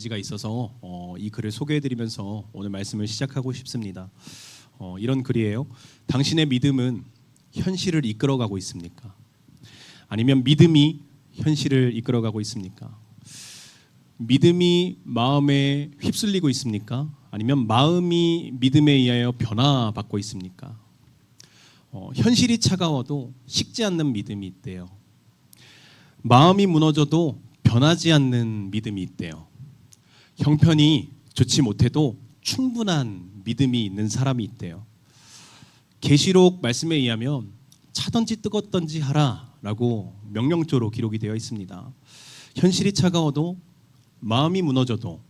가 있어서 이 글을 소개해드리면서 오늘 말씀을 시작하고 싶습니다. 이런 글이에요. 당신의 믿음은 현실을 이끌어가고 있습니까? 아니면 믿음이 현실을 이끌어가고 있습니까? 믿음이 마음에 휩쓸리고 있습니까? 아니면 마음이 믿음에 의하여 변화받고 있습니까? 현실이 차가워도 식지 않는 믿음이 있대요. 마음이 무너져도 변하지 않는 믿음이 있대요. 형편이 좋지 못해도 충분한 믿음이 있는 사람이 있대요. 계시록 말씀에 의하면 차든지 뜨겁든지 하라라고 명령조로 기록이 되어 있습니다. 현실이 차가워도 마음이 무너져도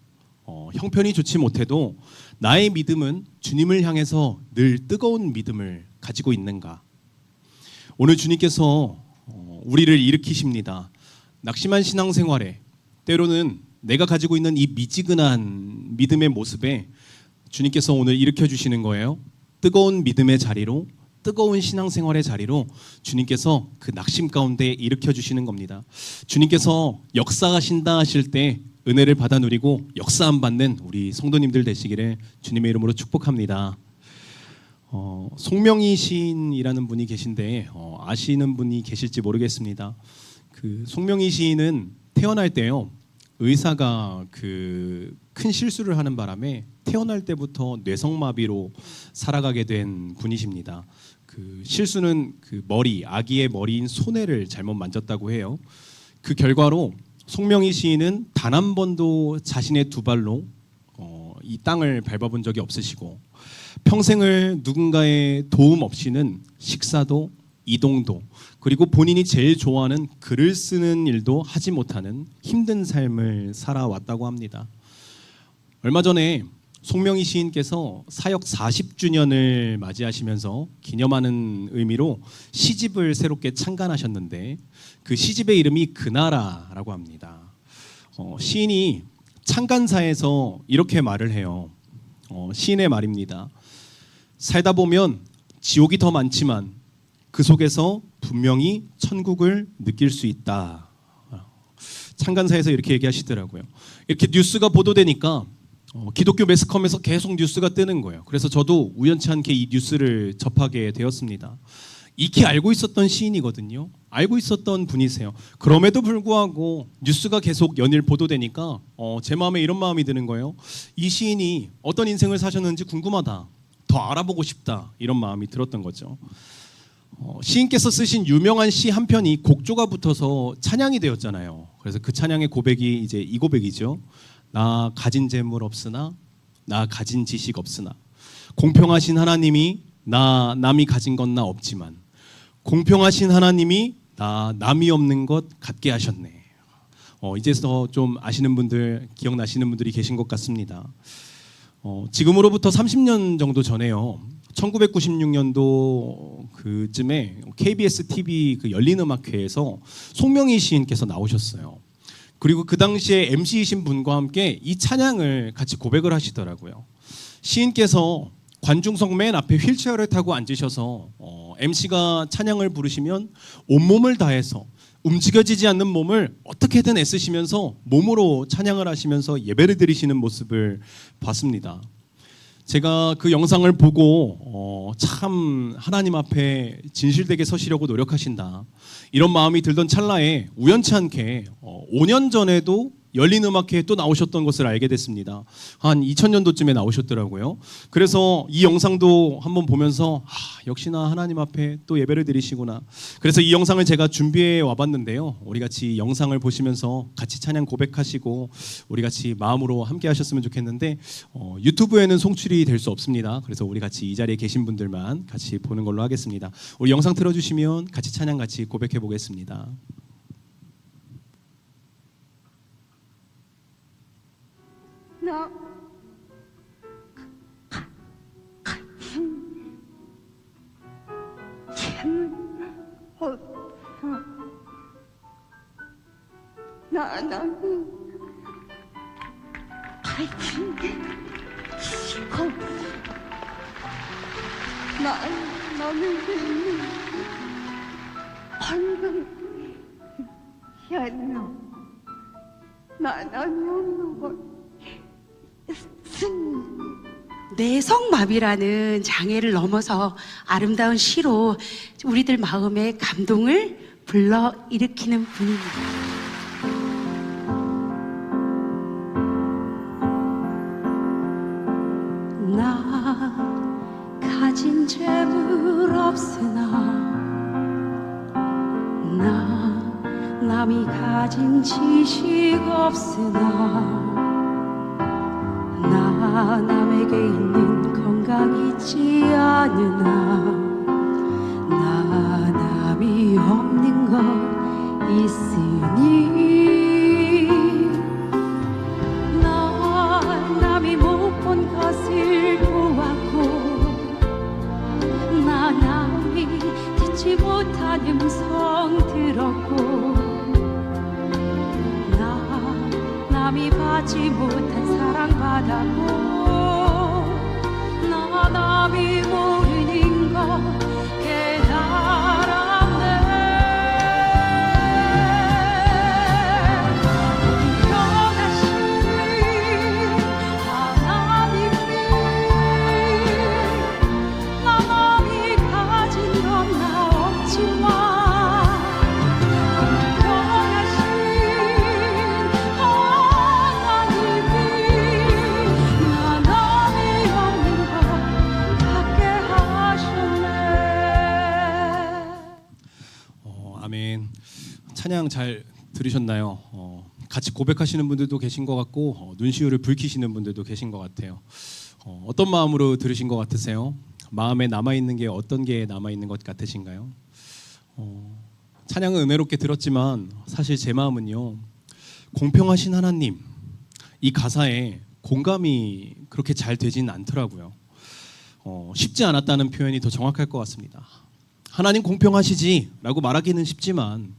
형편이 좋지 못해도 나의 믿음은 주님을 향해서 늘 뜨거운 믿음을 가지고 있는가? 오늘 주님께서 우리를 일으키십니다. 낙심한 신앙생활에 때로는 내가 가지고 있는 이 미지근한 믿음의 모습에 주님께서 오늘 일으켜 주시는 거예요. 뜨거운 믿음의 자리로, 뜨거운 신앙생활의 자리로 주님께서 그 낙심 가운데 일으켜 주시는 겁니다. 주님께서 역사하신다 하실 때 은혜를 받아 누리고 역사함 받는 우리 성도님들 되시기를 주님의 이름으로 축복합니다. 송명희 시인이라는 분이 계신데 아시는 분이 계실지 모르겠습니다. 그 송명희 시인은 태어날 때요. 의사가 그 큰 실수를 하는 바람에 태어날 때부터 뇌성마비로 살아가게 된 분이십니다. 그 실수는 그 머리, 아기의 머리인 손해를 잘못 만졌다고 해요. 그 결과로 송명희 시인은 단 한 번도 자신의 두 발로 이 땅을 밟아본 적이 없으시고 평생을 누군가의 도움 없이는 식사도 이동도 그리고 본인이 제일 좋아하는 글을 쓰는 일도 하지 못하는 힘든 삶을 살아왔다고 합니다. 얼마 전에 송명희 시인께서 사역 40주년을 맞이하시면서 기념하는 의미로 시집을 새롭게 창간하셨는데 그 시집의 이름이 그나라라고 합니다. 시인이 창간사에서 이렇게 말을 해요. 시인의 말입니다. 살다 보면 지옥이 더 많지만 그 속에서 분명히 천국을 느낄 수 있다. 창간사에서 이렇게 얘기하시더라고요. 이렇게 뉴스가 보도되니까 기독교 매스컴에서 계속 뉴스가 뜨는 거예요. 그래서 저도 우연치 않게 이 뉴스를 접하게 되었습니다. 익히 알고 있었던 시인이거든요. 알고 있었던 분이세요. 그럼에도 불구하고 뉴스가 계속 연일 보도되니까 제 마음에 이런 마음이 드는 거예요. 이 시인이 어떤 인생을 사셨는지 궁금하다. 더 알아보고 싶다. 이런 마음이 들었던 거죠. 시인께서 쓰신 유명한 시 한 편이 곡조가 붙어서 찬양이 되었잖아요. 그래서 그 찬양의 고백이 이제 이 고백이죠. 나 가진 재물 없으나 나 가진 지식 없으나 공평하신 하나님이 나 남이 가진 건 나 없지만 공평하신 하나님이 나 남이 없는 것 갖게 하셨네. 이제서 좀 아시는 분들 기억나시는 분들이 계신 것 같습니다. 지금으로부터 30년 정도 전에요. 1996년도 그쯤에 KBS TV 그 열린음악회에서 송명희 시인께서 나오셨어요. 그리고 그 당시에 MC이신 분과 함께 이 찬양을 같이 고백을 하시더라고요. 시인께서 관중석 맨 앞에 휠체어를 타고 앉으셔서 MC가 찬양을 부르시면 온몸을 다해서 움직여지지 않는 몸을 어떻게든 애쓰시면서 몸으로 찬양을 하시면서 예배를 드리시는 모습을 봤습니다. 제가 그 영상을 보고 참 하나님 앞에 진실되게 서시려고 노력하신다. 이런 마음이 들던 찰나에 우연치 않게 5년 전에도 열린음악회에 또 나오셨던 것을 알게 됐습니다. 한 2000년도쯤에 나오셨더라고요. 그래서 이 영상도 한번 보면서 역시나 하나님 앞에 또 예배를 드리시구나. 그래서 이 영상을 제가 준비해 와봤는데요. 우리 같이 영상을 보시면서 같이 찬양 고백하시고 우리 같이 마음으로 함께 하셨으면 좋겠는데 유튜브에는 송출이 될 수 없습니다. 그래서 우리 같이 이 자리에 계신 분들만 같이 보는 걸로 하겠습니다. 우리 영상 틀어주시면 같이 찬양 같이 고백해 보겠습니다. 나 가진 재물 없어. 나는 가진 지식 없어. 나는 방금 야, 나 나는 없는 것 내성마비라는 장애를 넘어서 아름다운 시로 우리들 마음에 감동을 불러일으키는 분입니다. 나 가진 재물 없으나 나 남이 가진 지식 없으나 나 남에게 있는 건강 있지 않으나 나 남이 없는 것 있으니 나 남이 못 본 것을 보았고 나 남이 듣지 못한 음성 들었고 나 남이 받지 못한 사랑 받았고 나 남이 모르는 것 아멘. 찬양 잘 들으셨나요? 같이 고백하시는 분들도 계신 것 같고 눈시울을 붉히시는 분들도 계신 것 같아요. 어떤 마음으로 들으신 것 같으세요? 마음에 남아있는 게 어떤 게 남아있는 것 같으신가요? 찬양은 은혜롭게 들었지만 사실 제 마음은요, 공평하신 하나님, 이 가사에 공감이 그렇게 잘 되지는 않더라고요. 쉽지 않았다는 표현이 더 정확할 것 같습니다. 하나님 공평하시지 라고 말하기는 쉽지만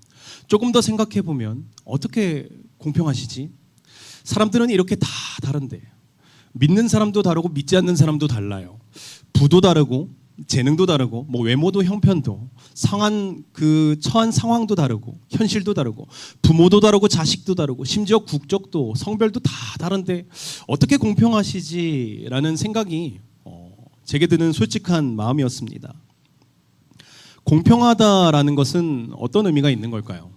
조금 더 생각해 보면 어떻게 공평하시지? 사람들은 이렇게 다 다른데 믿는 사람도 다르고 믿지 않는 사람도 달라요. 부도 다르고 재능도 다르고 뭐 외모도 형편도 상한 처한 상황도 다르고 현실도 다르고 부모도 다르고 자식도 다르고 심지어 국적도 성별도 다 다른데 어떻게 공평하시지라는 생각이 제게 드는 솔직한 마음이었습니다. 공평하다라는 것은 어떤 의미가 있는 걸까요?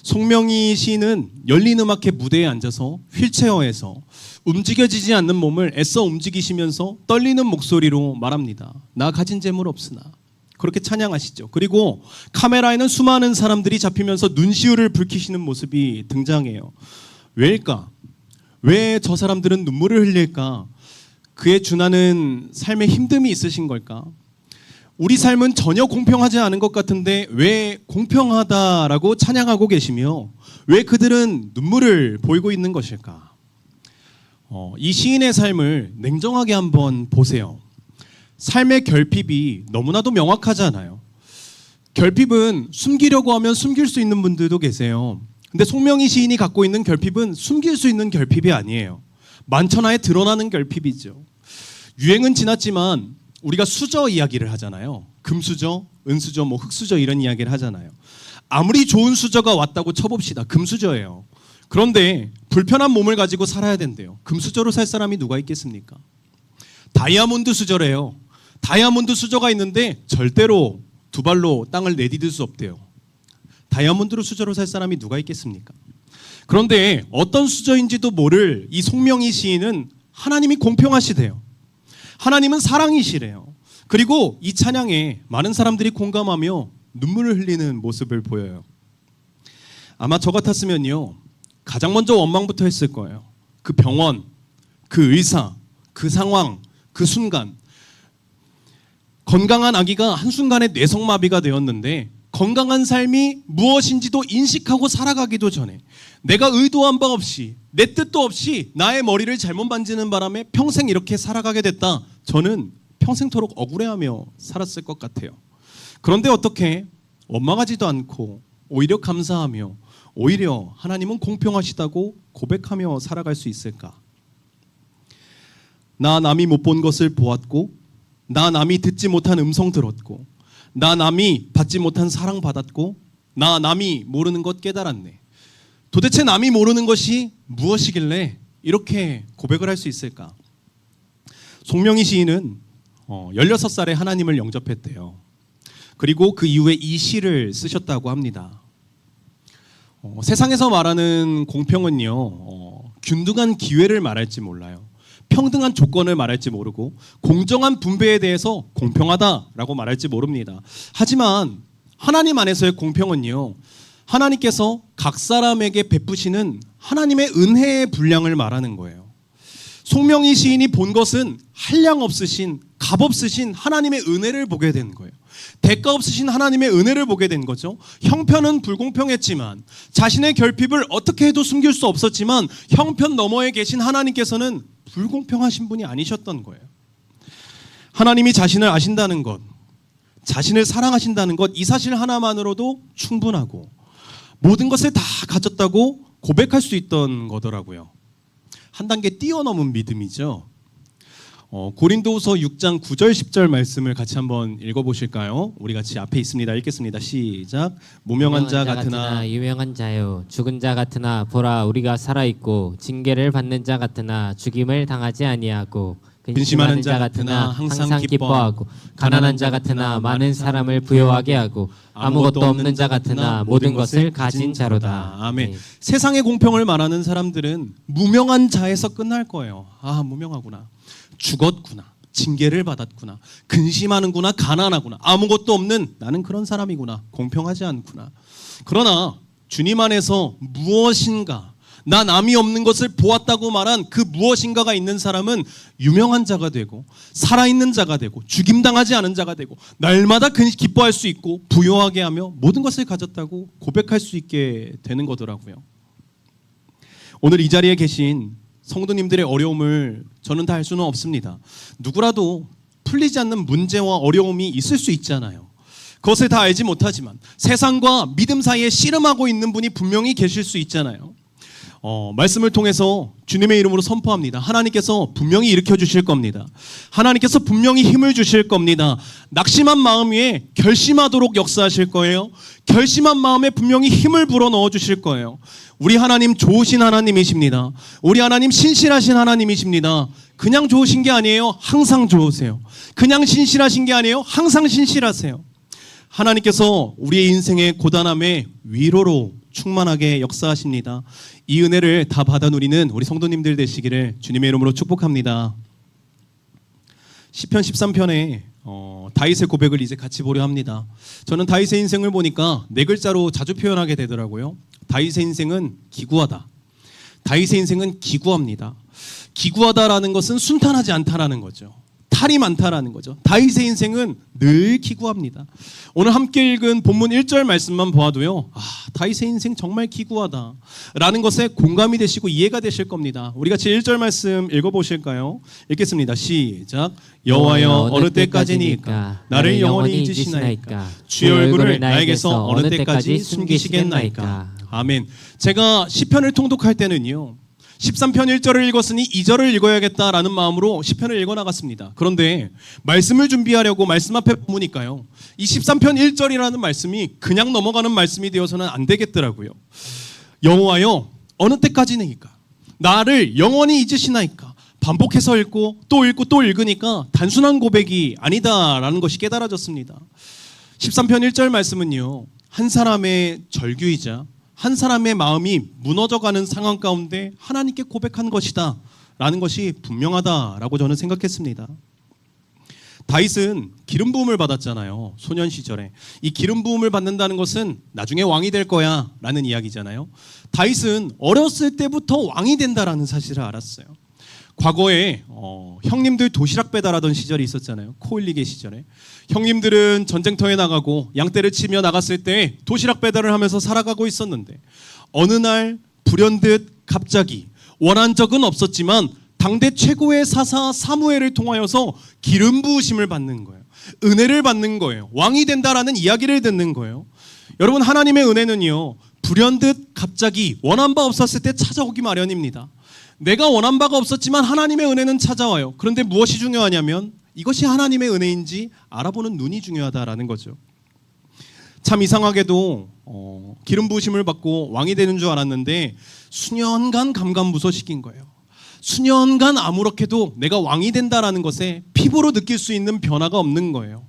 송명희 시인은 열린 음악회 무대에 앉아서 휠체어에서 움직여지지 않는 몸을 애써 움직이시면서 떨리는 목소리로 말합니다. 나 가진 재물 없으나. 그렇게 찬양하시죠. 그리고 카메라에는 수많은 사람들이 잡히면서 눈시울을 붉히시는 모습이 등장해요. 왜일까? 왜 저 사람들은 눈물을 흘릴까? 그에 준하는 삶의 힘듦이 있으신 걸까? 우리 삶은 전혀 공평하지 않은 것 같은데 왜 공평하다라고 찬양하고 계시며 왜 그들은 눈물을 보이고 있는 것일까? 이 시인의 삶을 냉정하게 한번 보세요. 삶의 결핍이 너무나도 명확하잖아요. 결핍은 숨기려고 하면 숨길 수 있는 분들도 계세요. 근데 송명희 시인이 갖고 있는 결핍은 숨길 수 있는 결핍이 아니에요. 만천하에 드러나는 결핍이죠. 유행은 지났지만 우리가 수저 이야기를 하잖아요. 금수저, 은수저, 뭐 흑수저 이런 이야기를 하잖아요. 아무리 좋은 수저가 왔다고 쳐봅시다. 금수저예요. 그런데 불편한 몸을 가지고 살아야 된대요. 금수저로 살 사람이 누가 있겠습니까? 다이아몬드 수저래요. 다이아몬드 수저가 있는데 절대로 두 발로 땅을 내디딜 수 없대요. 다이아몬드로 수저로 살 사람이 누가 있겠습니까? 그런데 어떤 수저인지도 모를 이 송명희 시인은 하나님이 공평하시대요. 하나님은 사랑이시래요. 그리고 이 찬양에 많은 사람들이 공감하며 눈물을 흘리는 모습을 보여요. 아마 저 같았으면요, 가장 먼저 원망부터 했을 거예요. 그 병원, 그 의사, 그 상황, 그 순간. 건강한 아기가 한순간에 뇌성마비가 되었는데 건강한 삶이 무엇인지도 인식하고 살아가기도 전에 내가 의도한 바 없이 내 뜻도 없이 나의 머리를 잘못 만지는 바람에 평생 이렇게 살아가게 됐다. 저는 평생토록 억울해하며 살았을 것 같아요. 그런데 어떻게 원망하지도 않고 오히려 감사하며 오히려 하나님은 공평하시다고 고백하며 살아갈 수 있을까? 나 남이 못 본 것을 보았고 나 남이 듣지 못한 음성 들었고 나 남이 받지 못한 사랑 받았고 나 남이 모르는 것 깨달았네. 도대체 남이 모르는 것이 무엇이길래 이렇게 고백을 할 수 있을까? 송명희 시인은 16살에 하나님을 영접했대요. 그리고 그 이후에 이 시를 쓰셨다고 합니다. 세상에서 말하는 공평은요, 균등한 기회를 말할지 몰라요. 평등한 조건을 말할지 모르고 공정한 분배에 대해서 공평하다라고 말할지 모릅니다. 하지만 하나님 안에서의 공평은요, 하나님께서 각 사람에게 베푸시는 하나님의 은혜의 분량을 말하는 거예요. 송명희 시인이 본 것은 한량 없으신, 값 없으신 하나님의 은혜를 보게 된 거예요. 대가 없으신 하나님의 은혜를 보게 된 거죠. 형편은 불공평했지만, 자신의 결핍을 어떻게 해도 숨길 수 없었지만, 형편 너머에 계신 하나님께서는 불공평하신 분이 아니셨던 거예요. 하나님이 자신을 아신다는 것, 자신을 사랑하신다는 것, 이 사실 하나만으로도 충분하고 모든 것을 다 가졌다고 고백할 수 있던 거더라고요. 한 단계 뛰어넘은 믿음이죠. 고린도후서 6장 9절 10절 말씀을 같이 한번 읽어보실까요? 우리 같이 앞에 있습니다. 읽겠습니다. 시작. 무명한 자 같으나 유명한 자요, 죽은 자 같으나 보라 우리가 살아 있고 징계를 받는 자 같으나 죽임을 당하지 아니하고 근심하는 자 같으나 항상 기뻐하고 가난한 자 같으나 많은 사람을 부요하게 하고 아무것도 없는 자 같으나 모든 것을 가진 자로다. 아멘. 네. 세상의 공평을 말하는 사람들은 무명한 자에서 끝날 거예요. 아, 무명하구나. 죽었구나. 징계를 받았구나. 근심하는구나. 가난하구나. 아무것도 없는 나는 그런 사람이구나. 공평하지 않구나. 그러나 주님 안에서 무엇인가, 나 남이 없는 것을 보았다고 말한 그 무엇인가가 있는 사람은 유명한 자가 되고 살아있는 자가 되고 죽임당하지 않은 자가 되고 날마다 기뻐할 수 있고 부요하게 하며 모든 것을 가졌다고 고백할 수 있게 되는 거더라고요. 오늘 이 자리에 계신 성도님들의 어려움을 저는 다 알 수는 없습니다. 누구라도 풀리지 않는 문제와 어려움이 있을 수 있잖아요. 그것을 다 알지 못하지만 세상과 믿음 사이에 씨름하고 있는 분이 분명히 계실 수 있잖아요. 말씀을 통해서 주님의 이름으로 선포합니다. 하나님께서 분명히 일으켜 주실 겁니다. 하나님께서 분명히 힘을 주실 겁니다. 낙심한 마음 위에 결심하도록 역사하실 거예요. 결심한 마음에 분명히 힘을 불어넣어 주실 거예요. 우리 하나님 좋으신 하나님이십니다. 우리 하나님 신실하신 하나님이십니다. 그냥 좋으신 게 아니에요. 항상 좋으세요. 그냥 신실하신 게 아니에요. 항상 신실하세요. 하나님께서 우리의 인생의 고단함에 위로로 충만하게 역사하십니다. 이 은혜를 다 받아 누리는 우리 성도님들 되시기를 주님의 이름으로 축복합니다. 시편 13편에 다윗의 고백을 이제 같이 보려 합니다. 저는 다윗의 인생을 보니까 네 글자로 자주 표현하게 되더라고요. 다윗의 인생은 기구하다. 다윗의 인생은 기구합니다. 기구하다라는 것은 순탄하지 않다라는 거죠. 탈이 많다라는 거죠. 다윗의 인생은 늘 기구합니다. 오늘 함께 읽은 본문 1절 말씀만 보아도요, 다윗의 인생 정말 기구하다 라는 것에 공감이 되시고 이해가 되실 겁니다. 우리 같이 1절 말씀 읽어보실까요? 읽겠습니다. 시작. 여호와여 어느 때까지니까 나를 영원히 잊으시나이까 주의 얼굴을 나에게서 어느 때까지 숨기시겠나이까. 아멘. 제가 시편을 통독할 때는요, 13편 1절을 읽었으니 2절을 읽어야겠다라는 마음으로 시편을 읽어나갔습니다. 그런데 말씀을 준비하려고 말씀 앞에 보니까요, 이 13편 1절이라는 말씀이 그냥 넘어가는 말씀이 되어서는 안 되겠더라고요. 여호와여 어느 때까지니까 나를 영원히 잊으시나이까. 반복해서 읽고 또 읽고 또 읽으니까 단순한 고백이 아니다라는 것이 깨달아졌습니다. 13편 1절 말씀은요, 한 사람의 절규이자 한 사람의 마음이 무너져가는 상황 가운데 하나님께 고백한 것이다 라는 것이 분명하다라고 저는 생각했습니다. 다윗은 기름 부음을 받았잖아요. 소년 시절에. 이 기름 부음을 받는다는 것은 나중에 왕이 될 거야 라는 이야기잖아요. 다윗은 어렸을 때부터 왕이 된다라는 사실을 알았어요. 과거에 형님들 도시락 배달하던 시절이 있었잖아요. 코흘리게 시절에. 형님들은 전쟁터에 나가고 양떼를 치며 나갔을 때 도시락 배달을 하면서 살아가고 있었는데 어느 날 불현듯 갑자기 원한 적은 없었지만 당대 최고의 사사 사무엘을 통하여서 기름 부으심을 받는 거예요. 은혜를 받는 거예요. 왕이 된다라는 이야기를 듣는 거예요. 여러분, 하나님의 은혜는요, 불현듯 갑자기 원한 바 없었을 때 찾아오기 마련입니다. 내가 원한 바가 없었지만 하나님의 은혜는 찾아와요. 그런데 무엇이 중요하냐면 이것이 하나님의 은혜인지 알아보는 눈이 중요하다라는 거죠. 참 이상하게도 기름 부으심을 받고 왕이 되는 줄 알았는데 수년간 감감무소식인 거예요. 수년간 아무렇게도 내가 왕이 된다라는 것에 피부로 느낄 수 있는 변화가 없는 거예요.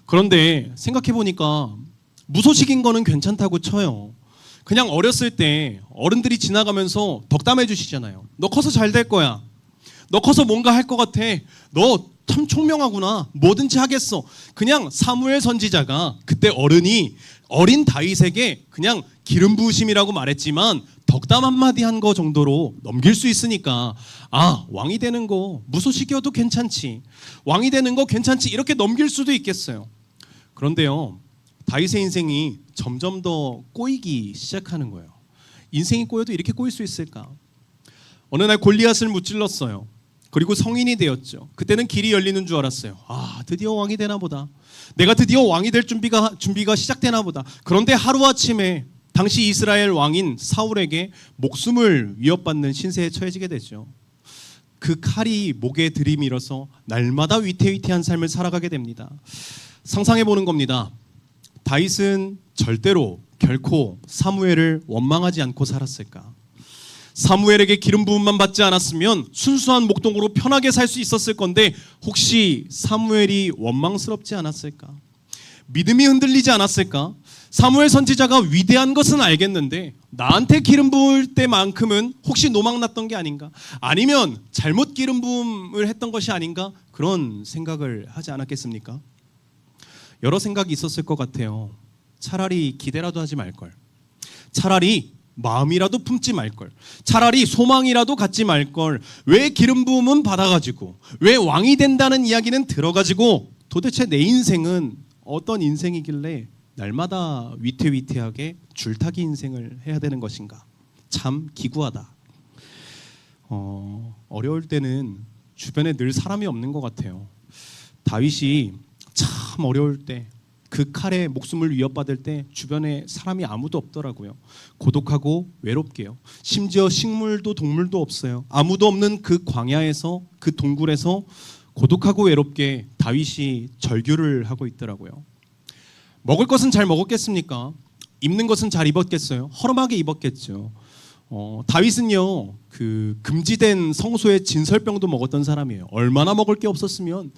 그런데 생각해 보니까 무소식인 거는 괜찮다고 쳐요. 그냥 어렸을 때 어른들이 지나가면서 덕담해 주시잖아요. 너 커서 잘 될 거야. 너 커서 뭔가 할 것 같아. 너 참 총명하구나. 뭐든지 하겠어. 그냥 사무엘 선지자가 그때 어른이 어린 다윗에게 그냥 기름 부으심이라고 말했지만 덕담 한마디 한 거 정도로 넘길 수 있으니까 아, 왕이 되는 거 무소식이어도 괜찮지. 왕이 되는 거 괜찮지. 이렇게 넘길 수도 있겠어요. 그런데요, 다윗의 인생이 점점 더 꼬이기 시작하는 거예요. 인생이 꼬여도 이렇게 꼬일 수 있을까? 어느 날 골리앗을 무찔렀어요. 그리고 성인이 되었죠. 그때는 길이 열리는 줄 알았어요. 아, 드디어 왕이 되나 보다. 내가 드디어 왕이 될 준비가 시작되나 보다. 그런데 하루아침에 당시 이스라엘 왕인 사울에게 목숨을 위협받는 신세에 처해지게 되죠. 그 칼이 목에 들이밀어서 날마다 위태위태한 삶을 살아가게 됩니다. 상상해 보는 겁니다. 다윗은 절대로 결코 사무엘을 원망하지 않고 살았을까? 사무엘에게 기름 부음만 받지 않았으면 순수한 목동으로 편하게 살 수 있었을 건데 혹시 사무엘이 원망스럽지 않았을까? 믿음이 흔들리지 않았을까? 사무엘 선지자가 위대한 것은 알겠는데 나한테 기름 부을 때만큼은 혹시 노망났던 게 아닌가? 아니면 잘못 기름 부음을 했던 것이 아닌가? 그런 생각을 하지 않았겠습니까? 여러 생각이 있었을 것 같아요. 차라리 기대라도 하지 말걸. 차라리 마음이라도 품지 말걸. 차라리 소망이라도 갖지 말걸. 왜 기름 부음은 받아가지고 왜 왕이 된다는 이야기는 들어가지고 도대체 내 인생은 어떤 인생이길래 날마다 위태위태하게 줄타기 인생을 해야 되는 것인가? 참 기구하다. 어려울 때는 주변에 늘 사람이 없는 것 같아요. 다윗이 참 어려울 때, 그 칼에 목숨을 위협받을 때 주변에 사람이 아무도 없더라고요. 고독하고 외롭게요. 심지어 식물도 동물도 없어요. 아무도 없는 그 광야에서, 그 동굴에서 고독하고 외롭게 다윗이 절규를 하고 있더라고요. 먹을 것은 잘 먹었겠습니까? 입는 것은 잘 입었겠어요? 허름하게 입었겠죠. 다윗은요, 그 금지된 성소의 진설병도 먹었던 사람이에요. 얼마나 먹을 게 없었으면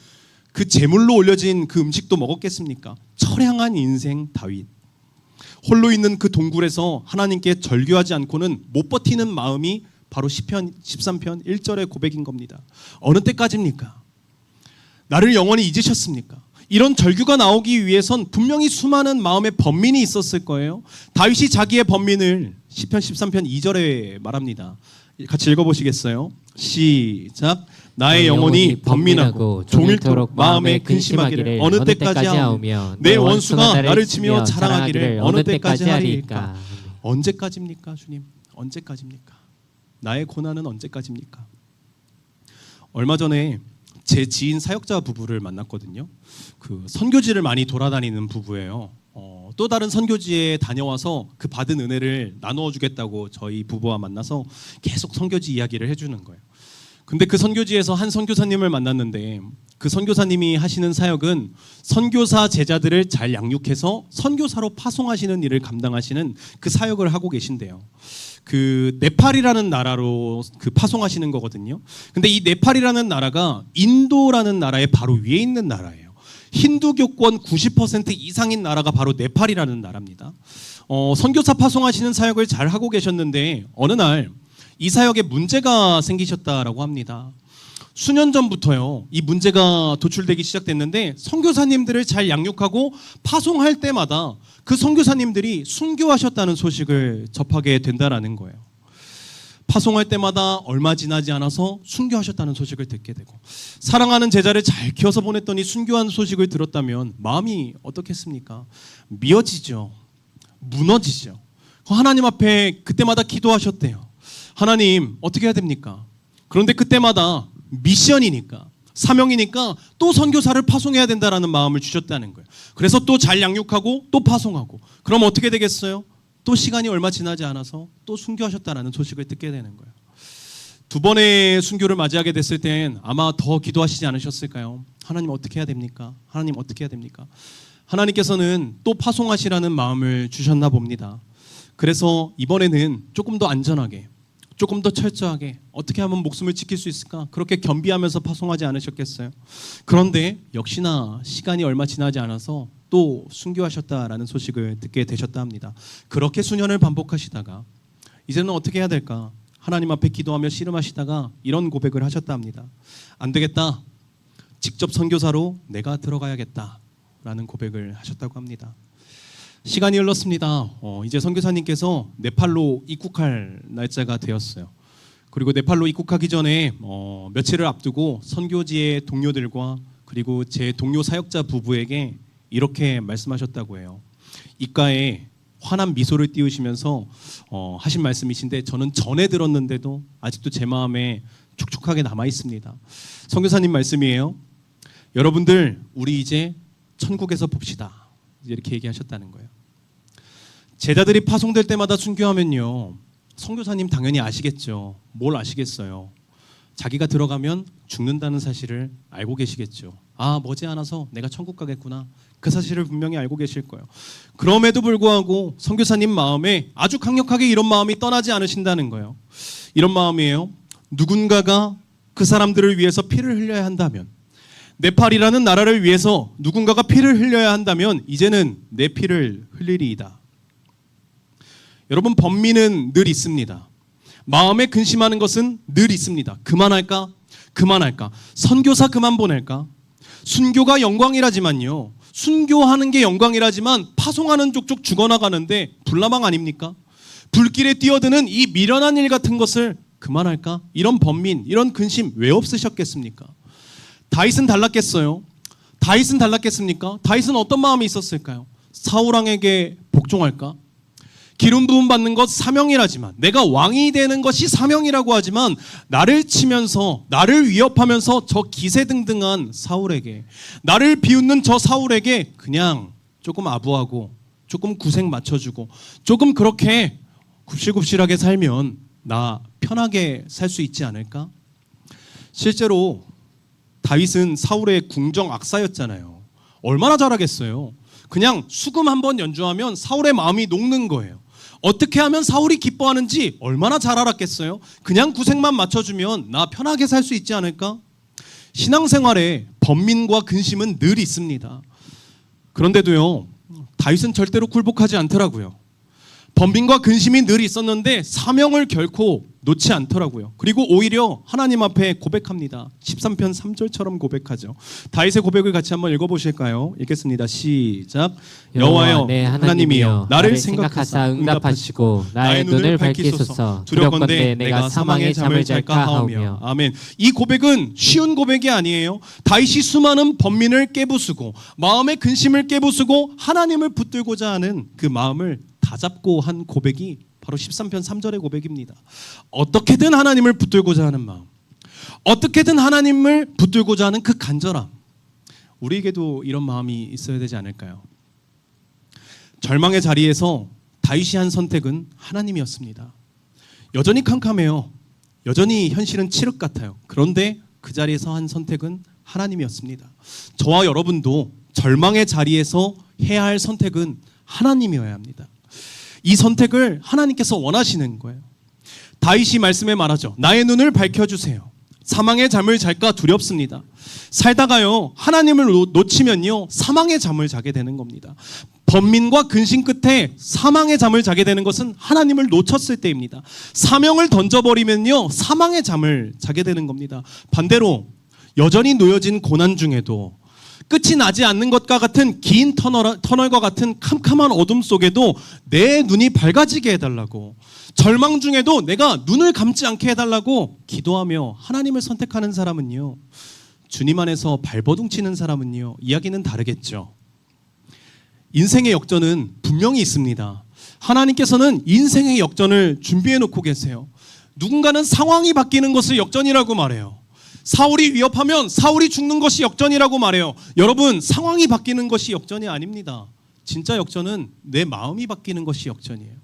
그 제물로 올려진 그 음식도 먹었겠습니까? 처량한 인생 다윗. 홀로 있는 그 동굴에서 하나님께 절규하지 않고는 못 버티는 마음이 바로 시편 13편 1절의 고백인 겁니다. 어느 때까지입니까? 나를 영원히 잊으셨습니까? 이런 절규가 나오기 위해선 분명히 수많은 마음의 번민이 있었을 거예요. 다윗이 자기의 번민을 시편 13편 2절에 말합니다. 같이 읽어보시겠어요? 시작. 나의 영혼이 번민하고 종일토록 마음에 근심하기를 어느 때까지 하오며 내 원수가 나를 치며 자랑하기를 어느 때까지 하리이까? 언제까지입니까, 주님? 언제까지입니까? 나의 고난은 언제까지입니까? 얼마 전에 제 지인 사역자 부부를 만났거든요. 그 선교지를 많이 돌아다니는 부부예요. 또 다른 선교지에 다녀와서 그 받은 은혜를 나누어 주겠다고 저희 부부와 만나서 계속 선교지 이야기를 해주는 거예요. 근데 그 선교지에서 한 선교사님을 만났는데 그 선교사님이 하시는 사역은 선교사 제자들을 잘 양육해서 선교사로 파송하시는 일을 감당하시는 그 사역을 하고 계신데요. 그 네팔이라는 나라로 그 파송하시는 거거든요. 근데 이 네팔이라는 나라가 인도라는 나라의 바로 위에 있는 나라예요. 힌두교권 90% 이상인 나라가 바로 네팔이라는 나라입니다. 선교사 파송하시는 사역을 잘 하고 계셨는데 어느 날 이 사역에 문제가 생기셨다라고 합니다. 수년 전부터요, 이 문제가 도출되기 시작됐는데 선교사님들을 잘 양육하고 파송할 때마다 그 선교사님들이 순교하셨다는 소식을 접하게 된다라는 거예요. 파송할 때마다 얼마 지나지 않아서 순교하셨다는 소식을 듣게 되고, 사랑하는 제자를 잘 키워서 보냈더니 순교한 소식을 들었다면 마음이 어떻겠습니까? 미어지죠. 무너지죠. 하나님 앞에 그때마다 기도하셨대요. 하나님, 어떻게 해야 됩니까? 그런데 그때마다 미션이니까, 사명이니까 또 선교사를 파송해야 된다라는 마음을 주셨다는 거예요. 그래서 또 잘 양육하고 또 파송하고, 그럼 어떻게 되겠어요? 또 시간이 얼마 지나지 않아서 또 순교하셨다라는 소식을 듣게 되는 거예요. 두 번의 순교를 맞이하게 됐을 땐 아마 더 기도하시지 않으셨을까요? 하나님 어떻게 해야 됩니까? 하나님 어떻게 해야 됩니까? 하나님께서는 또 파송하시라는 마음을 주셨나 봅니다. 그래서 이번에는 조금 더 안전하게, 조금 더 철저하게 어떻게 하면 목숨을 지킬 수 있을까? 그렇게 겸비하면서 파송하지 않으셨겠어요? 그런데 역시나 시간이 얼마 지나지 않아서 또 순교하셨다라는 소식을 듣게 되셨다 합니다. 그렇게 수년을 반복하시다가 이제는 어떻게 해야 될까? 하나님 앞에 기도하며 씨름하시다가 이런 고백을 하셨다 합니다. 안 되겠다. 직접 선교사로 내가 들어가야겠다라는 고백을 하셨다고 합니다. 시간이 흘렀습니다. 이제 선교사님께서 네팔로 입국할 날짜가 되었어요. 그리고 네팔로 입국하기 전에 며칠을 앞두고 선교지의 동료들과 그리고 제 동료 사역자 부부에게 이렇게 말씀하셨다고 해요. 입가에 환한 미소를 띄우시면서 하신 말씀이신데 저는 전에 들었는데도 아직도 제 마음에 촉촉하게 남아 있습니다. 선교사님 말씀이에요. 여러분들 우리 이제 천국에서 봅시다. 이렇게 얘기하셨다는 거예요. 제자들이 파송될 때마다 순교하면요, 선교사님 당연히 아시겠죠. 뭘 아시겠어요? 자기가 들어가면 죽는다는 사실을 알고 계시겠죠. 아, 머지않아서 내가 천국 가겠구나. 그 사실을 분명히 알고 계실 거예요. 그럼에도 불구하고 선교사님 마음에 아주 강력하게 이런 마음이 떠나지 않으신다는 거예요. 이런 마음이에요. 누군가가 그 사람들을 위해서 피를 흘려야 한다면, 네팔이라는 나라를 위해서 누군가가 피를 흘려야 한다면 이제는 내 피를 흘리리이다. 여러분, 번민은 늘 있습니다. 마음에 근심하는 것은 늘 있습니다. 그만할까? 그만할까? 선교사 그만 보낼까? 순교가 영광이라지만요, 순교하는 게 영광이라지만 파송하는 족족 죽어나가는데 불나방 아닙니까? 불길에 뛰어드는 이 미련한 일 같은 것을 그만할까? 이런 번민, 이런 근심 왜 없으셨겠습니까? 다윗은 달랐겠어요? 다윗은 달랐겠습니까? 다윗은 어떤 마음이 있었을까요? 사울왕에게 복종할까? 기름 부음 받는 것 사명이라지만, 내가 왕이 되는 것이 사명이라고 하지만 나를 치면서 나를 위협하면서 저 기세등등한 사울에게, 나를 비웃는 저 사울에게 그냥 조금 아부하고 조금 구색 맞춰주고 조금 그렇게 굽실굽실하게 살면 나 편하게 살 수 있지 않을까? 실제로 다윗은 사울의 궁정 악사였잖아요. 얼마나 잘하겠어요. 그냥 수금 한번 연주하면 사울의 마음이 녹는 거예요. 어떻게 하면 사울이 기뻐하는지 얼마나 잘 알았겠어요. 그냥 구색만 맞춰주면 나 편하게 살 수 있지 않을까? 신앙생활에 번민과 근심은 늘 있습니다. 그런데도요, 다윗은 절대로 굴복하지 않더라고요. 번민과 근심이 늘 있었는데 사명을 결코 놓지 않더라고요. 그리고 오히려 하나님 앞에 고백합니다. 13편 3절처럼 고백하죠. 다윗의 고백을 같이 한번 읽어보실까요? 읽겠습니다. 시작. 여호와여 내 하나님이여 나를 생각하사 생각하사 응답하시고 나의 눈을 밝히소서. 두렵건대 내가 사망의 잠을 잘까 하오며. 아멘. 이 고백은 쉬운 고백이 아니에요. 다윗이 수많은 번민을 깨부수고 마음의 근심을 깨부수고 하나님을 붙들고자 하는 그 마음을 다잡고 한 고백이 바로 13편 3절의 고백입니다. 어떻게든 하나님을 붙들고자 하는 마음, 어떻게든 하나님을 붙들고자 하는 그 간절함, 우리에게도 이런 마음이 있어야 되지 않을까요? 절망의 자리에서 다윗이 한 선택은 하나님이었습니다. 여전히 캄캄해요. 여전히 현실은 칠흑 같아요. 그런데 그 자리에서 한 선택은 하나님이었습니다. 저와 여러분도 절망의 자리에서 해야 할 선택은 하나님이어야 합니다. 이 선택을 하나님께서 원하시는 거예요. 다윗이 말씀에 말하죠. 나의 눈을 밝혀주세요. 사망의 잠을 잘까 두렵습니다. 살다가요, 하나님을 놓치면요, 사망의 잠을 자게 되는 겁니다. 번민과 근심 끝에 사망의 잠을 자게 되는 것은 하나님을 놓쳤을 때입니다. 사명을 던져버리면요, 사망의 잠을 자게 되는 겁니다. 반대로 여전히 놓여진 고난 중에도, 끝이 나지 않는 것과 같은 긴 터널과 같은 캄캄한 어둠 속에도 내 눈이 밝아지게 해달라고, 절망 중에도 내가 눈을 감지 않게 해달라고 기도하며 하나님을 선택하는 사람은요, 주님 안에서 발버둥 치는 사람은요, 이야기는 다르겠죠. 인생의 역전은 분명히 있습니다. 하나님께서는 인생의 역전을 준비해 놓고 계세요. 누군가는 상황이 바뀌는 것을 역전이라고 말해요. 사울이 위협하면 사울이 죽는 것이 역전이라고 말해요. 여러분, 상황이 바뀌는 것이 역전이 아닙니다. 진짜 역전은 내 마음이 바뀌는 것이 역전이에요.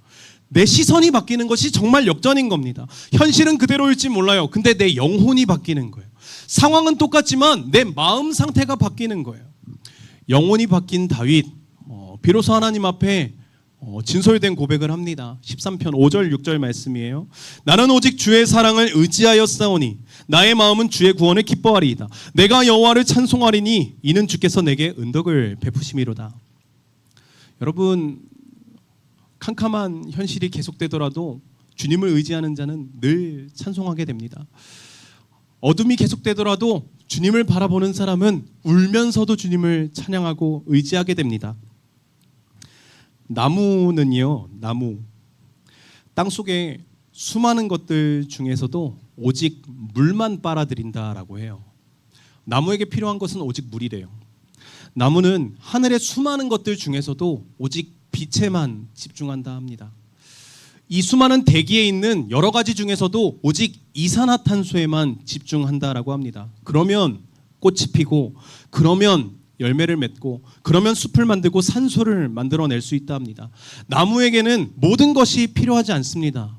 내 시선이 바뀌는 것이 정말 역전인 겁니다. 현실은 그대로일지 몰라요. 근데 내 영혼이 바뀌는 거예요. 상황은 똑같지만 내 마음 상태가 바뀌는 거예요. 영혼이 바뀐 다윗, 비로소 하나님 앞에 진솔된 고백을 합니다. 13편 5절 6절 말씀이에요. 나는 오직 주의 사랑을 의지하여 싸우니 나의 마음은 주의 구원을 기뻐하리이다. 내가 여호와를 찬송하리니 이는 주께서 내게 은덕을 베푸심이로다. 여러분, 캄캄한 현실이 계속되더라도 주님을 의지하는 자는 늘 찬송하게 됩니다. 어둠이 계속되더라도 주님을 바라보는 사람은 울면서도 주님을 찬양하고 의지하게 됩니다. 나무는요, 나무. 땅속에 수많은 것들 중에서도 오직 물만 빨아들인다라고 해요. 나무에게 필요한 것은 오직 물이래요. 나무는 하늘의 수많은 것들 중에서도 오직 빛에만 집중한다 합니다. 이 수많은 대기에 있는 여러 가지 중에서도 오직 이산화탄소에만 집중한다라고 합니다. 그러면 꽃이 피고, 그러면 열매를 맺고, 그러면 숲을 만들고 산소를 만들어낼 수 있다 합니다. 나무에게는 모든 것이 필요하지 않습니다.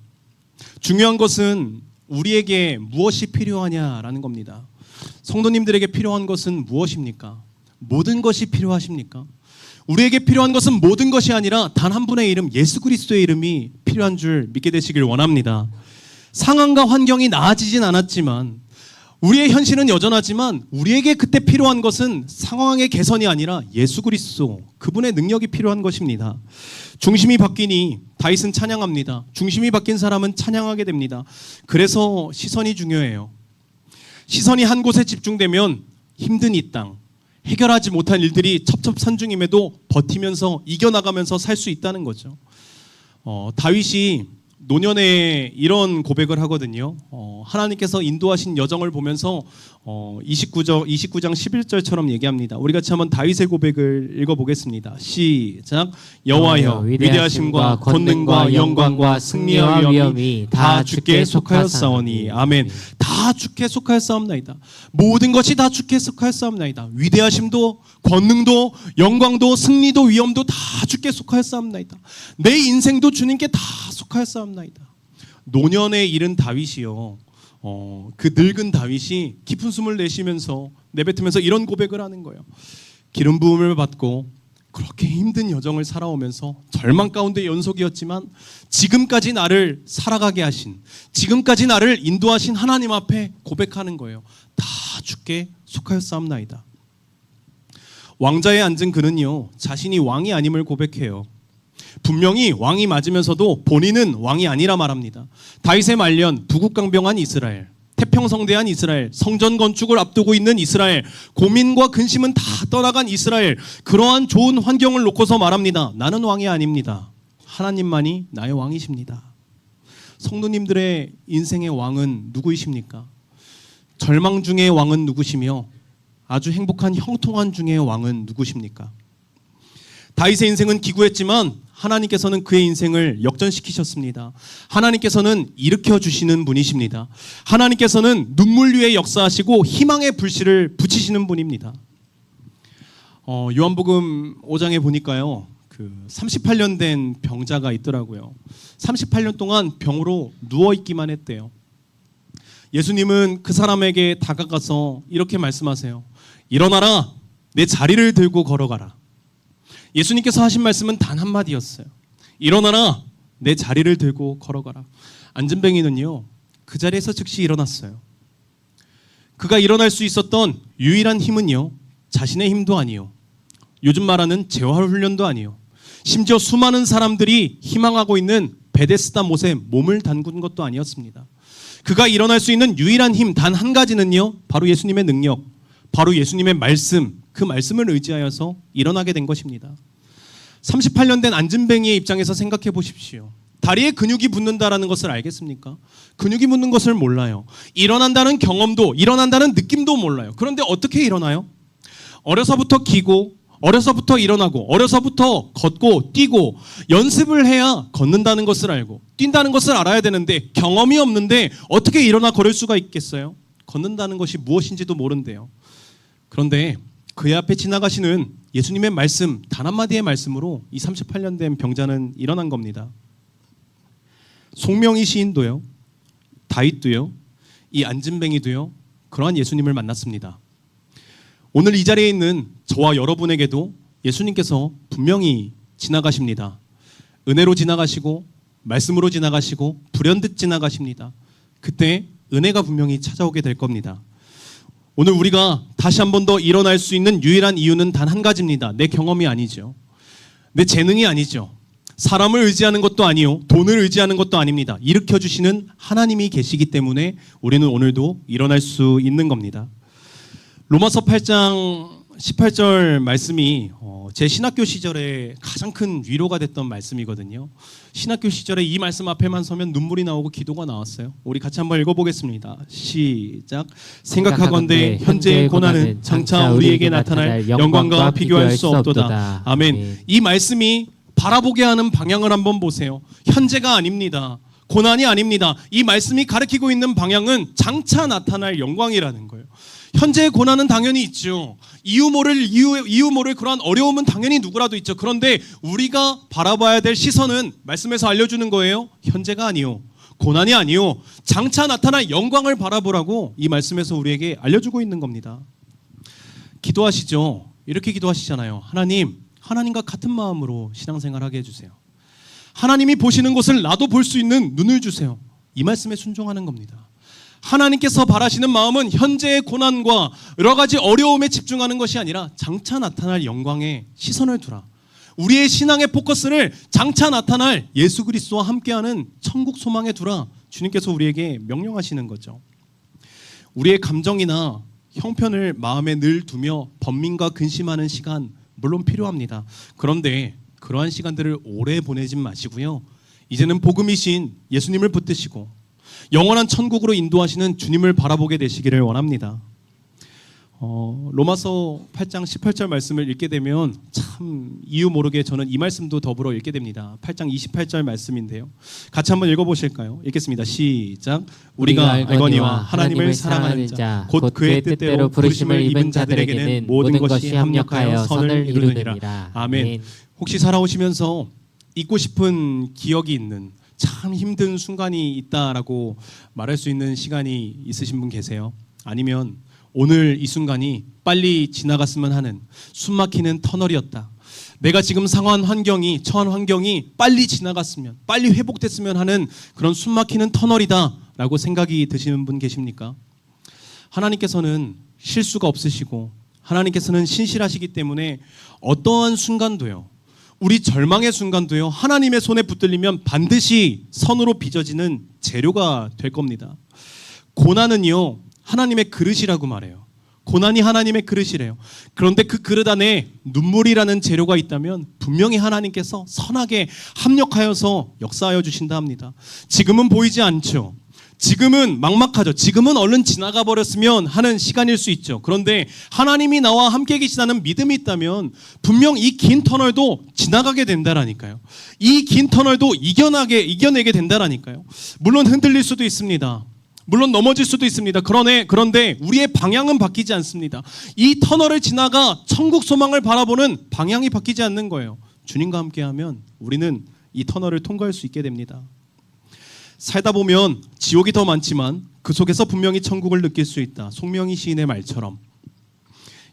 중요한 것은 우리에게 무엇이 필요하냐라는 겁니다. 성도님들에게 필요한 것은 무엇입니까? 모든 것이 필요하십니까? 우리에게 필요한 것은 모든 것이 아니라 단 한 분의 이름, 예수 그리스도의 이름이 필요한 줄 믿게 되시길 원합니다. 상황과 환경이 나아지진 않았지만, 우리의 현실은 여전하지만 우리에게 그때 필요한 것은 상황의 개선이 아니라 예수 그리스도, 그분의 능력이 필요한 것입니다. 중심이 바뀌니 다윗은 찬양합니다. 중심이 바뀐 사람은 찬양하게 됩니다. 그래서 시선이 중요해요. 시선이 한 곳에 집중되면 힘든 이 땅, 해결하지 못한 일들이 첩첩산중임에도 버티면서 이겨나가면서 살 수 있다는 거죠. 다윗이 노년에 이런 고백을 하거든요. 하나님께서 인도하신 여정을 보면서 29장 11절처럼 얘기합니다. 우리 같이 한번 다윗의 고백을 읽어보겠습니다. 시작. 여호와여, 위대하심과 권능과 영광과 승리와 위엄이 다 주께 속하였사오니. 아멘. 다 주께 속하였사옵나이다. 모든 것이 다 주께 속하였사옵나이다. 위대하심도 권능도 영광도 승리도 위엄도 다 주께 속하였사옵나이다. 내 인생도 주님께 다 속하였사옵나이다. 노년에 이른 다윗이요, 그 늙은 다윗이 깊은 숨을 내뱉으면서 이런 고백을 하는 거예요. 기름 부음을 받고 그렇게 힘든 여정을 살아오면서 절망 가운데 연속이었지만 지금까지 나를 살아가게 하신, 지금까지 나를 인도하신 하나님 앞에 고백하는 거예요. 다 주께 속하였사옵나이다. 왕자에 앉은 그는요, 자신이 왕이 아님을 고백해요. 분명히 왕이 맞으면서도 본인은 왕이 아니라 말합니다. 다윗의 말년, 부국강병한 이스라엘, 태평성대한 이스라엘, 성전 건축을 앞두고 있는 이스라엘, 고민과 근심은 다 떠나간 이스라엘, 그러한 좋은 환경을 놓고서 말합니다. 나는 왕이 아닙니다. 하나님만이 나의 왕이십니다. 성도님들의 인생의 왕은 누구이십니까? 절망 중의 왕은 누구시며 아주 행복한 형통한 중의 왕은 누구십니까? 다윗의 인생은 기구했지만 하나님께서는 그의 인생을 역전시키셨습니다. 하나님께서는 일으켜 주시는 분이십니다. 하나님께서는 눈물 위에 역사하시고 희망의 불씨를 붙이시는 분입니다. 요한복음 5장에 보니까요, 38년 된 병자가 있더라고요. 38년 동안 병으로 누워 있기만 했대요. 예수님은 그 사람에게 다가가서 이렇게 말씀하세요. 일어나라, 내 자리를 들고 걸어가라. 예수님께서 하신 말씀은 단 한마디였어요. 일어나라, 내 자리를 들고 걸어가라. 안진뱅이는요, 그 자리에서 즉시 일어났어요. 그가 일어날 수 있었던 유일한 힘은요, 자신의 힘도 아니요, 요즘 말하는 재활훈련도 아니요, 심지어 수많은 사람들이 희망하고 있는 베데스다 못에 몸을 담근 것도 아니었습니다. 그가 일어날 수 있는 유일한 힘 단 한 가지는요, 바로 예수님의 능력, 바로 예수님의 말씀, 그 말씀을 의지하여서 일어나게 된 것입니다. 38년 된 안진뱅이의 입장에서 생각해 보십시오. 다리에 근육이 붙는다라는 것을 알겠습니까? 근육이 붙는 것을 몰라요. 일어난다는 경험도, 일어난다는 느낌도 몰라요. 그런데 어떻게 일어나요? 어려서부터 기고, 어려서부터 일어나고, 어려서부터 걷고 뛰고 연습을 해야 걷는다는 것을 알고 뛴다는 것을 알아야 되는데 경험이 없는데 어떻게 일어나 걸을 수가 있겠어요? 걷는다는 것이 무엇인지도 모른대요. 그런데 그의 앞에 지나가시는 예수님의 말씀, 단 한마디의 말씀으로 이 38년 된 병자는 일어난 겁니다. 송명희 시인도요, 다윗도요, 이 안진뱅이도요, 그러한 예수님을 만났습니다. 오늘 이 자리에 있는 저와 여러분에게도 예수님께서 분명히 지나가십니다. 은혜로 지나가시고 말씀으로 지나가시고 불현듯 지나가십니다. 그때 은혜가 분명히 찾아오게 될 겁니다. 오늘 우리가 다시 한 번 더 일어날 수 있는 유일한 이유는 단 한 가지입니다. 내 경험이 아니죠. 내 재능이 아니죠. 사람을 의지하는 것도 아니요. 돈을 의지하는 것도 아닙니다. 일으켜주시는 하나님이 계시기 때문에 우리는 오늘도 일어날 수 있는 겁니다. 로마서 8장 18절 말씀이 제 신학교 시절에 가장 큰 위로가 됐던 말씀이거든요. 신학교 시절에 이 말씀 앞에만 서면 눈물이 나오고 기도가 나왔어요. 우리 같이 한번 읽어보겠습니다. 시작. 생각하건대 현재의 고난은 장차 우리에게 나타날 영광과 비교할 수 없도다. 아멘. 이 말씀이 바라보게 하는 방향을 한번 보세요. 현재가 아닙니다. 고난이 아닙니다. 이 말씀이 가리키고 있는 방향은 장차 나타날 영광이라는 거예요. 현재의 고난은 당연히 있죠. 이유 모를 그러한 어려움은 당연히 누구라도 있죠. 그런데 우리가 바라봐야 될 시선은 말씀에서 알려주는 거예요. 현재가 아니요, 고난이 아니요, 장차 나타날 영광을 바라보라고 이 말씀에서 우리에게 알려주고 있는 겁니다. 기도하시죠. 이렇게 기도하시잖아요. 하나님과 같은 마음으로 신앙생활하게 해주세요. 하나님이 보시는 것을 나도 볼 수 있는 눈을 주세요. 이 말씀에 순종하는 겁니다. 하나님께서 바라시는 마음은 현재의 고난과 여러 가지 어려움에 집중하는 것이 아니라 장차 나타날 영광에 시선을 두라. 우리의 신앙의 포커스를 장차 나타날 예수 그리스도와 함께하는 천국 소망에 두라. 주님께서 우리에게 명령하시는 거죠. 우리의 감정이나 형편을 마음에 늘 두며 번민과 근심하는 시간 물론 필요합니다. 그런데 그러한 시간들을 오래 보내지 마시고요. 이제는 복음이신 예수님을 붙드시고 영원한 천국으로 인도하시는 주님을 바라보게 되시기를 원합니다. 로마서 8장 18절 말씀을 읽게 되면 참 이유 모르게 저는 이 말씀도 더불어 읽게 됩니다. 8장 28절 말씀인데요. 같이 한번 읽어보실까요? 읽겠습니다. 시작. 우리가 알거니와 하나님을 사랑하는 자 곧 그의 뜻대로 부르심을 입은 자들에게는 모든 것이 합력하여 선을 이루느니라. 아멘. 혹시 살아오시면서 잊고 싶은 기억이 있는 참 힘든 순간이 있다라고 말할 수 있는 시간이 있으신 분 계세요? 아니면 오늘 이 순간이 빨리 지나갔으면 하는 숨막히는 터널이었다. 내가 지금 처한 환경이 빨리 지나갔으면, 빨리 회복됐으면 하는 그런 숨막히는 터널이다 라고 생각이 드시는 분 계십니까? 하나님께서는 실수가 없으시고 하나님께서는 신실하시기 때문에 어떠한 순간도요, 우리 절망의 순간도요, 하나님의 손에 붙들리면 반드시 선으로 빚어지는 재료가 될 겁니다. 고난은요, 하나님의 그릇이라고 말해요. 고난이 하나님의 그릇이래요. 그런데 그 그릇 안에 눈물이라는 재료가 있다면 분명히 하나님께서 선하게 합력하여서 역사하여 주신다 합니다. 지금은 보이지 않죠. 지금은 막막하죠. 지금은 얼른 지나가 버렸으면 하는 시간일 수 있죠. 그런데 하나님이 나와 함께 계시다는 믿음이 있다면 분명 이 긴 터널도 지나가게 된다라니까요. 이 긴 터널도 이겨내게 된다라니까요. 물론 흔들릴 수도 있습니다. 물론 넘어질 수도 있습니다. 그런데 우리의 방향은 바뀌지 않습니다. 이 터널을 지나가 천국 소망을 바라보는 방향이 바뀌지 않는 거예요. 주님과 함께하면 우리는 이 터널을 통과할 수 있게 됩니다. 살다 보면 지옥이 더 많지만 그 속에서 분명히 천국을 느낄 수 있다. 송명희 시인의 말처럼.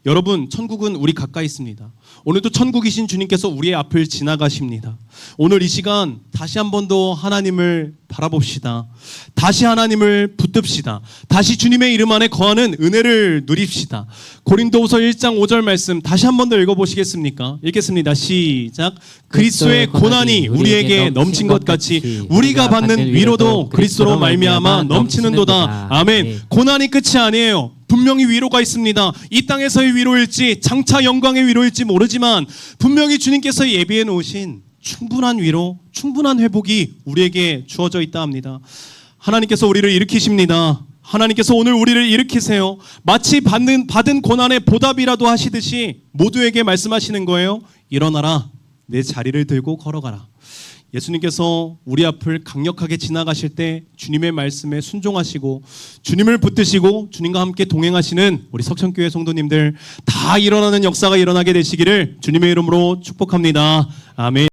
여러분, 천국은 우리 가까이 있습니다. 오늘도 천국이신 주님께서 우리의 앞을 지나가십니다. 오늘 이 시간 다시 한 번 더 하나님을 바라봅시다. 다시 하나님을 붙듭시다. 다시 주님의 이름 안에 거하는 은혜를 누립시다. 고린도후서 1장 5절 말씀 다시 한 번 더 읽어보시겠습니까? 읽겠습니다. 시작. 그리스도의 고난이 우리에게 넘친 것 같이 우리가 받는 위로도 그리스도로 말미암아 넘치는도다. 아멘. 고난이 끝이 아니에요. 분명히 위로가 있습니다. 이 땅에서의 위로일지 장차 영광의 위로일지 모르지만 분명히 주님께서 예비해 놓으신 충분한 위로, 충분한 회복이 우리에게 주어져 있다 합니다. 하나님께서 우리를 일으키십니다. 하나님께서 오늘 우리를 일으키세요. 마치 받은 고난의 보답이라도 하시듯이 모두에게 말씀하시는 거예요. 일어나라. 내 자리를 들고 걸어가라. 예수님께서 우리 앞을 강력하게 지나가실 때 주님의 말씀에 순종하시고 주님을 붙드시고 주님과 함께 동행하시는 우리 석천교회 성도님들 다 일어나는 역사가 일어나게 되시기를 주님의 이름으로 축복합니다. 아멘.